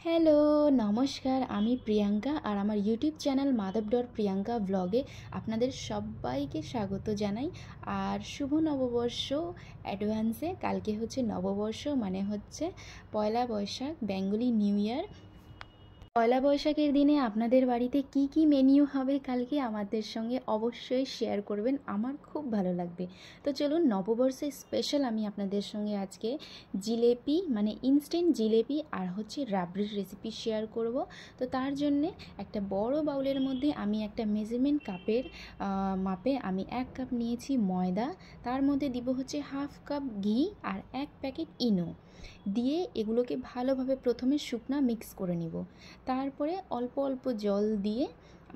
Hello, নমস্কার। আমি প্রিয়াঙ্কা আর আমার ইউটিউব চ্যানেল মাধব.প্রিয়াঙ্কা ব্লগে আপনাদের সবাইকে স্বাগত জানাই। আর শুভ নববর্ষ অ্যাডভান্সে। কালকে হচ্ছে নববর্ষ, মানে হচ্ছে পয়লা বৈশাখ, বেঙ্গলি নিউ ইয়ার। পয়লা বৈশাখের দিনে আপনাদের বাড়িতে কি কি মেনু হবে কালকে আমাদের সঙ্গে অবশ্যই শেয়ার করবেন, আমার খুব ভালো লাগবে। তো চলুন, নববর্ষের স্পেশাল আমি আপনাদের সঙ্গে আজকে জিলেপি, মানে ইনস্ট্যান্ট জিলেপি আর হচ্ছে রাবড়ির রেসিপি শেয়ার করব। তো তার জন্যে একটা বড় বাউলের মধ্যে আমি একটা মেজারমেন্ট কাপের মাপে আমি 1 কাপ নিয়েছি ময়দা। তার মধ্যে দিব হচ্ছে 1/2 কাপ ঘি আর 1 প্যাকেট ইনো দিয়ে এগুলোকে ভালোভাবে প্রথমে শুকনা মিক্স করে নিব। তারপরে অল্প অল্প জল দিয়ে,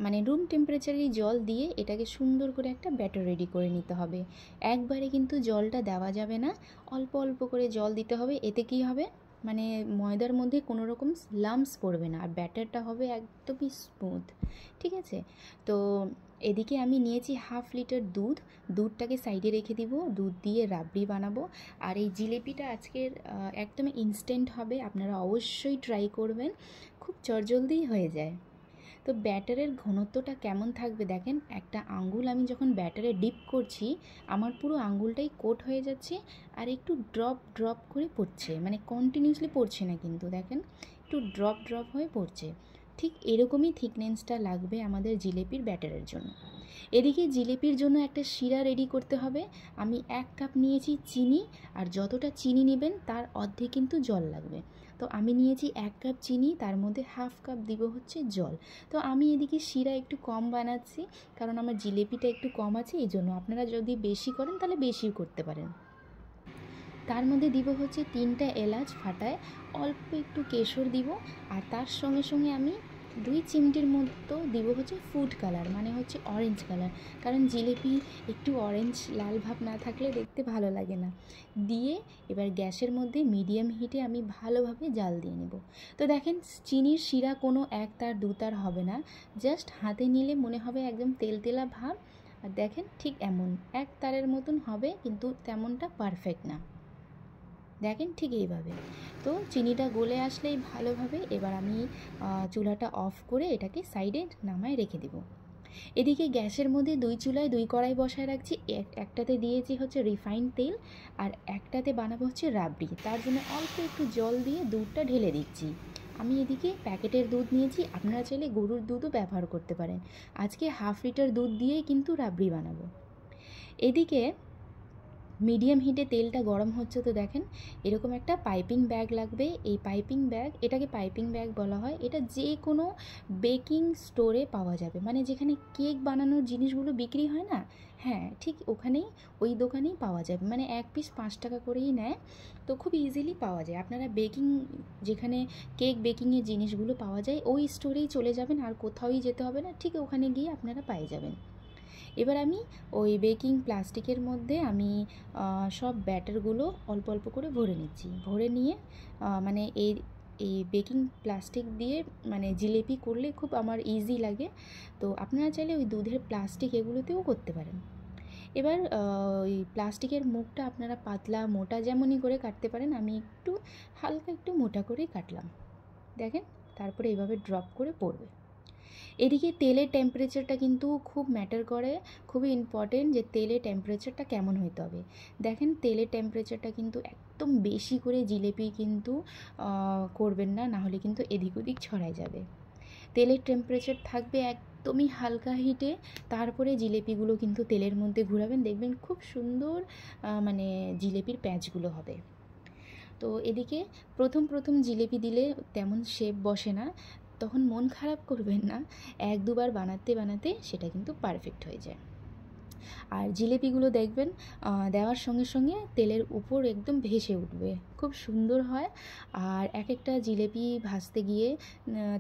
মানে রুম টেম্পারেচারের জল দিয়ে এটাকে সুন্দর করে একটা ব্যাটার রেডি করে নিতে হবে। একবারে কিন্তু জলটা দেওয়া যাবে না, অল্প অল্প করে জল দিতে হবে। এতে কি হবে, মানে ময়দার মধ্যে কোনো রকম লাম্পস পড়বে না আর ব্যাটারটা হবে একদমই স্মুথ। ঠিক আছে? তো এদিকে আমি নিয়েছি 1/2 লিটার দুধটাকে সাইডে রেখে দিব। দুধ দিয়ে রাবড়ি বানাবো। আর এই জিলেপিটা আজকের একদম ইনস্ট্যান্ট হবে, আপনারা অবশ্যই ট্রাই করবেন, খুব চটজলদিই হয়ে যায়। তো ব্যাটারের ঘনত্বটা কেমন থাকবে দেখেন, একটা আঙ্গুল আমি যখন ব্যাটারে ডিপ করছি আমার পুরো আঙ্গুলটাই কোট হয়ে যাচ্ছে আর একটু ড্রপ ড্রপ করে পড়ছে, মানে কন্টিনিউসলি পড়ছে না কিন্তু, দেখেন একটু ড্রপ ড্রপ হয়ে পড়ছে। ঠিক এরকমই থিকনেসটা লাগবে আমাদের জিলেপির ব্যাটারের জন্য। এদিকে জিলেপির জন্য একটা শিরা রেডি করতে হবে। আমি 1 কাপ নিয়েছি চিনি, আর যতটা চিনি নেবেন তার অর্ধেক কিন্তু জল লাগবে। তো আমি নিয়েছি 1 কাপ চিনি, তার মধ্যে 1/2 কাপ দিব হচ্ছে জল। তো আমি এদিকে শিরা একটু কম বানাচ্ছি, কারণ আমার জিলেপিটা একটু কম আছে, এই জন্য। আপনারা যদি বেশি করেন তাহলে বেশিও করতে পারেন। তার মধ্যে দিব হচ্ছে 3টা এলাচ ফাটায়, অল্প একটু কেশর দিব, আর তার সঙ্গে সঙ্গে আমি 2 চিমটির মতো দিব হচ্ছে ফুড কালার, মানে হচ্ছে অরেঞ্জ কালার, কারণ জিলিপি একটু অরেঞ্জ লাল ভাব না থাকলে দেখতে ভালো লাগে না। দিয়ে এবার গ্যাসের মধ্যে মিডিয়াম হিটে আমি ভালোভাবে জাল দিয়ে নেব। তো দেখেন, চিনির শিরা কোনো 1 তার 2 তার হবে না, জাস্ট হাতে নিলে মনে হবে একদম তেলতেলা ভাব। আর দেখেন ঠিক এমন 1 তারের মতন হবে, কিন্তু তেমনটা পারফেক্ট না। দেখেন ঠিক এইভাবে। তো চিনিটা গলে আসলেই ভালোভাবে এবার আমি চুলাটা অফ করে এটাকে সাইডে নামায় রেখে দেব। এদিকে গ্যাসের মধ্যে 2 চুলায় 2 কড়াই বসায় রাখছি। একটাতে দিয়েছি হচ্ছে রিফাইন্ড তেল, আর একটাতে বানাবো হচ্ছে রাবড়ি। তার জন্য অল্প একটু জল দিয়ে দুধটা ঢেলে দিচ্ছি। আমি এদিকে প্যাকেটের দুধ নিয়েছি, আপনারা চাইলে গরুর দুধও ব্যবহার করতে পারেন। আজকে 1/2 লিটার দুধ দিয়েই কিন্তু রাবড়ি বানাবো। এদিকে মিডিয়াম হিটে তেলটা গরম হচ্ছে। তো দেখেন, এরকম একটা পাইপিং ব্যাগ লাগবে। এই পাইপিং ব্যাগ, এটাকে পাইপিং ব্যাগ বলা হয়। এটা যে কোনো বেকিং স্টোরে পাওয়া যাবে, মানে যেখানে কেক বানানোর জিনিসগুলো বিক্রি হয় না, হ্যাঁ ঠিক ওখানেই, ওই দোকানেই পাওয়া যাবে। মানে 1 পিস 5 টাকা করেই নেয়, তো খুব ইজিলি পাওয়া যায়। আপনারা বেকিং, যেখানে কেক বেকিংয়ের জিনিসগুলো পাওয়া যায় ওই স্টোরেই চলে যাবেন, আর কোথাওই যেতে হবে না, ঠিক ওখানে গিয়ে আপনারা পেয়ে যাবেন। এবার আমি ওই বেকিং প্লাস্টিকের মধ্যে আমি সব ব্যাটারগুলো অল্প অল্প করে ভরে নিচ্ছি। ভরে নিয়ে মানে এই এই বেকিং প্লাস্টিক দিয়ে মানে জিলেপি করলে খুব আমার ইজি লাগে। তো আপনারা চাইলে ওই দুধের প্লাস্টিক এগুলোতেও করতে পারেন। এবার ওই প্লাস্টিকের মুখটা আপনারা পাতলা মোটা যেমনই করে কাটতে পারেন, আমি একটু হালকা একটু মোটা করেই কাটলাম। দেখেন, তারপরে এইভাবে ড্রপ করে পড়বে। এদিকে তেলের টেম্পারেচারটা কিন্তু খুব ম্যাটার করে, খুবই ইম্পর্টেন্ট যে তেলের টেম্পারেচারটা কেমন হতে হবে। দেখেন, তেলের টেম্পারেচারটা কিন্তু একদম বেশি করে জিলেপি কিন্তু করবেন না, নাহলে কিন্তু এদিক ওদিক ছড়ায় যাবে। তেলের টেম্পারেচার থাকবে একদমই হালকা হিটে। তারপরে জিলেপিগুলো কিন্তু তেলের মধ্যে ঘোরাবেন, দেখবেন খুব সুন্দর মানে জিলেপির প্যাঁচগুলো হবে। তো এদিকে প্রথম প্রথম জিলেপি দিলে তেমন শেপ বসে না, তখন মন খারাপ করবেন না, 1-2 বার বানাতে বানাতে সেটা কিন্তু পারফেক্ট হয়ে যায়। আর জিলেপিগুলো দেখবেন দেওয়ার সঙ্গে সঙ্গে তেলের উপর একদম ভেসে উঠবে, খুব সুন্দর হয়। আর এক একটা জিলেপি ভাজতে গিয়ে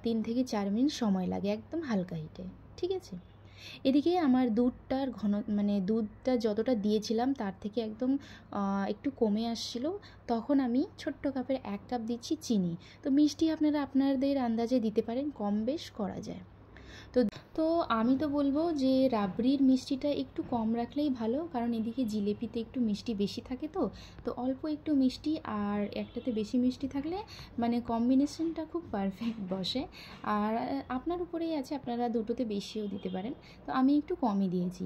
3 থেকে 4 মিনিট সময় লাগে, একদম হালকা হিটে। ঠিক আছে? এদিকে আমার দুধটার ঘন, মানে দুধটা যতটা দিয়েছিলাম তার থেকে একদম একটু কমে আসছিল। তখন আমি ছোট্ট কাপের 1 কাপ দিচ্ছি চিনি। তো মিষ্টি আপনারা আপনাদের আন্দাজে দিতে পারেন, কম বেশ করা যায়। তো আমি তো বলবো যে রাবড়ির মিষ্টিটা একটু কম রাখলেই ভালো, কারণ এদিকে জিলেপিতে একটু মিষ্টি বেশি থাকে। তো অল্প একটু মিষ্টি আর একটাতে বেশি মিষ্টি থাকলে মানে কম্বিনেশনটা খুব পারফেক্ট বসে। আর আপনার উপরেই আছে, আপনারা দুটোতে বেশিও দিতে পারেন, তো আমি একটু কমই দিয়েছি।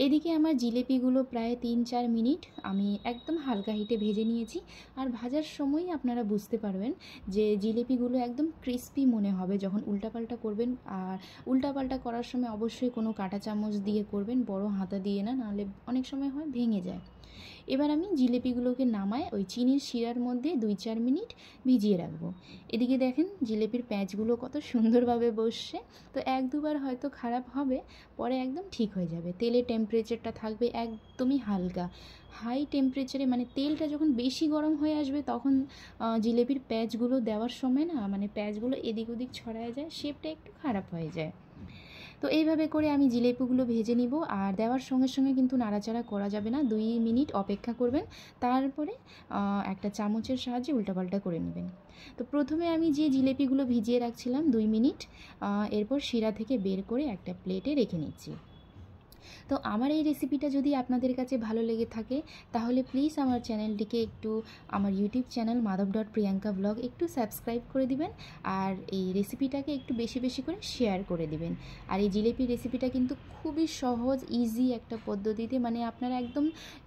এদিকে আমার জিলেপিগুলো প্রায় 3-4 মিনিট আমি একদম হালকা হিটে ভেজে নিয়েছি। আর ভাজার সময় আপনারা বুঝতে পারবেন যে জিলেপিগুলো একদম ক্রিস্পি মনে হবে যখন উল্টাপাল্টা করবেন। আর উল্টাপাল্টা করার সময় অবশ্যই কোনো কাঁটা চামচ দিয়ে করবেন, বড় হাতা দিয়ে না, নাহলে অনেক সময় হয় ভেঙে যায়। এবার আমি জিলেপিগুলোকে নামায় ওই চিনির শিরার মধ্যে 2-4 মিনিট ভিজিয়ে রাখবো। এদিকে দেখেন জিলেপির প্যাঁচগুলো কত সুন্দরভাবে বসছে। তো 1-2 বার হয়তো খারাপ হবে, পরে একদম ঠিক হয়ে যাবে। তেলের টেম্পারেচারটা থাকবে একদমই হালকা, হাই টেম্পারেচারে, মানে তেলটা যখন বেশি গরম হয়ে আসবে তখন জিলেপির প্যাঁচগুলো দেওয়ার সময় না মানে প্যাঁচগুলো এদিক ওদিক ছড়ায় যায়, শেপটা একটু খারাপ হয়ে যায়। তো এইভাবে করে আমি জিলেপিগুলো ভেজে নিব। আর দেওয়ার সঙ্গে সঙ্গে কিন্তু নাড়াচাড়া করা যাবে না, 2 মিনিট অপেক্ষা করবেন, তারপরে একটা চামচের সাহায্যে উল্টাপাল্টা করে নেবেন। তো প্রথমে আমি যে জিলেপিগুলো ভিজিয়ে রাখছিলাম 2 মিনিট, এরপর শিরা থেকে বের করে একটা প্লেটে রেখে নিচ্ছি। তো আমার এই রেসিপিটা যদি আপনাদের কাছে ভালো লেগে থাকে তাহলে প্লিজ আমার চ্যানেলটিকে একটু, আমার ইউটিউব চ্যানেল মাধব.প্রিয়াঙ্কা ব্লগ একটু সাবস্ক্রাইব করে দিবেন। আর এই রেসিপিটাকে একটু বেশি বেশি করে শেয়ার করে দিবেন। আর এই জিলেপি রেসিপিটা কিন্তু খুবই সহজ, ইজি একটা পদ্ধতিতে, মানে আপনারা একদম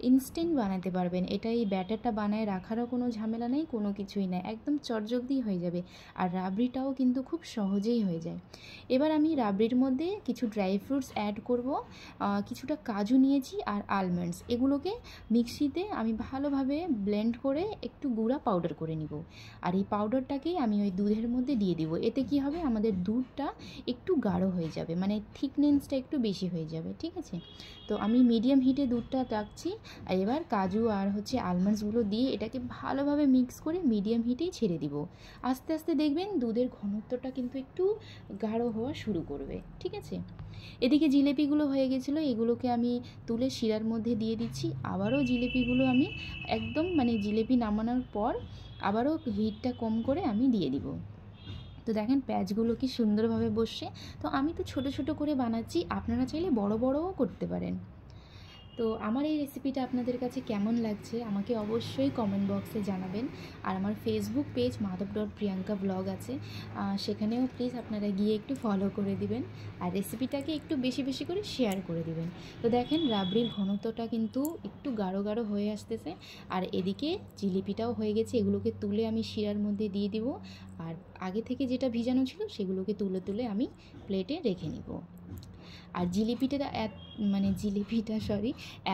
ইনস্ট্যান্ট বানাতে পারবেন। এটা এই ব্যাটারটা বানায় রাখারও কোনো ঝামেলা নেই, কোনো কিছুই নেই, একদম চটজলদি হয়ে যাবে। আর রাবড়িটাও কিন্তু খুব সহজেই হয়ে যায়। এবার আমি রাবড়ির মধ্যে কিছু ড্রাই ফ্রুটস অ্যাড করব। কিছুটা কাজু নিয়েছি আর আলমন্ডস, এগুলোকে মিক্সিতে আমি ভালোভাবে ব্লেন্ড করে একটু গুঁড়া পাউডার করে নিব। আর এই পাউডারটাকেই আমি ওই দুধের মধ্যে দিয়ে দিব। এতে কি হবে, আমাদের দুধটা একটু গাঢ় হয়ে যাবে, মানে থিকনেসটা একটু বেশি হয়ে যাবে, ঠিক আছে। তো আমি মিডিয়াম হিটে দুধটা রাখছি। আর এবার কাজু আর আলমন্ডসগুলো দিয়ে এটাকে ভালোভাবে মিক্স করে মিডিয়াম হিটেই ছেড়ে দিব। আস্তে আস্তে দেখবেন দুধের ঘনত্বটা কিন্তু একটু গাঢ় হওয়া শুরু করবে, ঠিক আছে। এদিকে জিলেপিগুলো হয়ে গেছিলো, এগুলোকে আমি তুলে শিরার মধ্যে দিয়ে দিচ্ছি। আবারও জিলেপিগুলো আমি একদম মানে জিলেপি নামানোর পর আবারও হিটটা কম করে আমি দিয়ে দিব। তো দেখেন প্যাঁচগুলো কি সুন্দরভাবে বসছে। তো আমি তো ছোট ছোট করে বানাচ্ছি, আপনারা চাইলে বড় বড়ও করতে পারেন। তো আমার এই রেসিপিটা আপনাদের কাছে কেমন লাগছে আমাকে অবশ্যই কমেন্ট বক্সে জানাবেন। আর আমার ফেসবুক পেজ মাধব.প্রিয়াঙ্কা ব্লগ আছে, সেখানেও প্লিজ আপনারা গিয়ে একটু ফলো করে দিবেন। আর রেসিপিটাকে একটু বেশি বেশি করে শেয়ার করে দিবেন। তো দেখেন রাবড়ির ঘনত্বটা কিন্তু একটু গাঢ় গাঢ় হয়ে আসতেছে। আর এদিকে জিলিপিটাও হয়ে গেছে, এগুলোকে তুলে আমি শিরার মধ্যে দিয়ে দিব। আর আগে থেকে যেটা ভিজানো ছিল সেগুলোকে তুলে তুলে আমি প্লেটে রেখে নিব। আর জিলিপিটা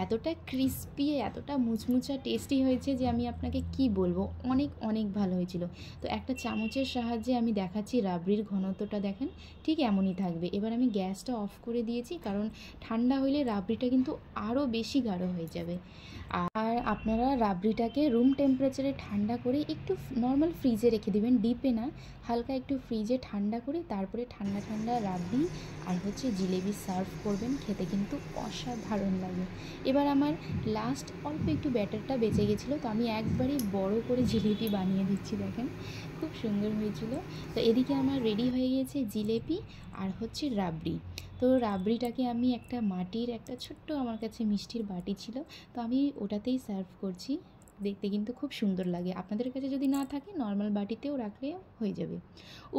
এতটা ক্রিস্পি, এতটা মুচমুচা টেস্টি হয়েছে যে আমি আপনাকে কি বলবো, অনেক অনেক ভালো হয়েছিল। তো একটা চামচের সাহায্যে আমি দেখাচ্ছি, রাবড়ির ঘনত্বটা দেখেন ঠিক এমনই থাকবে। এবার আমি গ্যাসটা অফ করে দিয়েছি, কারণ ঠান্ডা হলে রাবড়িটা কিন্তু আরও বেশি গাঢ় হয়ে যাবে। আর আপনারা রাবড়িটাকে রুম টেম্পারেচারে ঠান্ডা করে একটু নর্মাল ফ্রিজে রেখে দিবেন, ডিপে না, হালকা একটু ফ্রিজে ঠান্ডা করে তারপরে ঠান্ডা ঠান্ডা রাবড়ি আর জিলেবি সার্ভ করবেন, খেতে কিন্তু অসাধারণ লাগে। এবার আমার লাস্ট অল্প একটু ব্যাটারটা বেঁচে গেছিলো, তো আমি একবারই বড় করে জিলেপি বানিয়ে দিচ্ছি, দেখেন খুব সুন্দর হয়েছিল। তো এদিকে আমার রেডি হয়ে গিয়েছে জিলেপি আর রাবড়ি। তো রাবড়িটাকে আমি একটা মাটির একটা ছোট্ট আমার কাছে মিষ্টির বাটি ছিল, তো আমি ওটাতেই সার্ভ করছি। দেখতে কিন্তু খুব সুন্দর লাগে। আপনাদের কাছে যদি না থাকে নর্মাল বাটিতেও রাখলে হয়ে যাবে।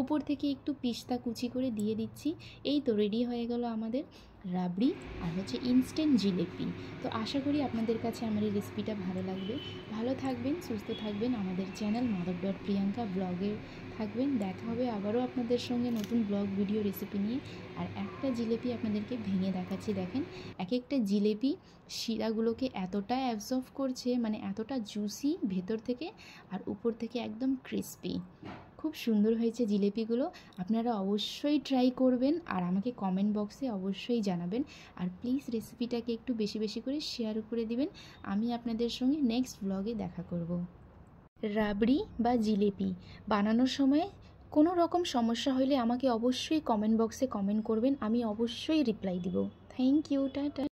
উপর থেকে একটু পিস্তা কুচি করে দিয়ে দিচ্ছি। এই তো রেডি হয়ে গেল আমাদের রাবড়ি আর ইনস্ট্যান্ট জিলেপি। তো আশা করি আপনাদের কাছে আমার এই রেসিপিটা ভালো লাগবে। ভালো থাকবেন, সুস্থ থাকবেন, আমাদের চ্যানেল মাধব.প্রিয়াঙ্কা ব্লগে থাকবেন। দেখা হবে আবারও আপনাদের সঙ্গে নতুন ব্লগ ভিডিও রেসিপি নিয়ে। আর একটা জিলেপি আপনাদেরকে ভেঙে দেখাচ্ছি, দেখেন এক একটা জিলেপি শিরাগুলোকে এতটা অ্যাবজর্ব করছে, মানে এতটা জুসি ভেতর থেকে আর উপর থেকে একদম ক্রিস্পি। খুব সুন্দর হয়েছে জিলেপিগুলো, আপনারা অবশ্যই ট্রাই করবেন আর আমাকে কমেন্ট বক্সে অবশ্যই জানাবেন। আর প্লিজ রেসিপিটাকে একটু বেশি বেশি করে শেয়ার করে দিবেন। আমি আপনাদের সঙ্গে নেক্সট ব্লগে দেখা করব। রাবড়ি বা জিলেপি বানানোর সময় কোনো রকম সমস্যা হলে আমাকে অবশ্যই কমেন্ট বক্সে কমেন্ট করবেন, আমি অবশ্যই রিপ্লাই দিব। Thank you, tata.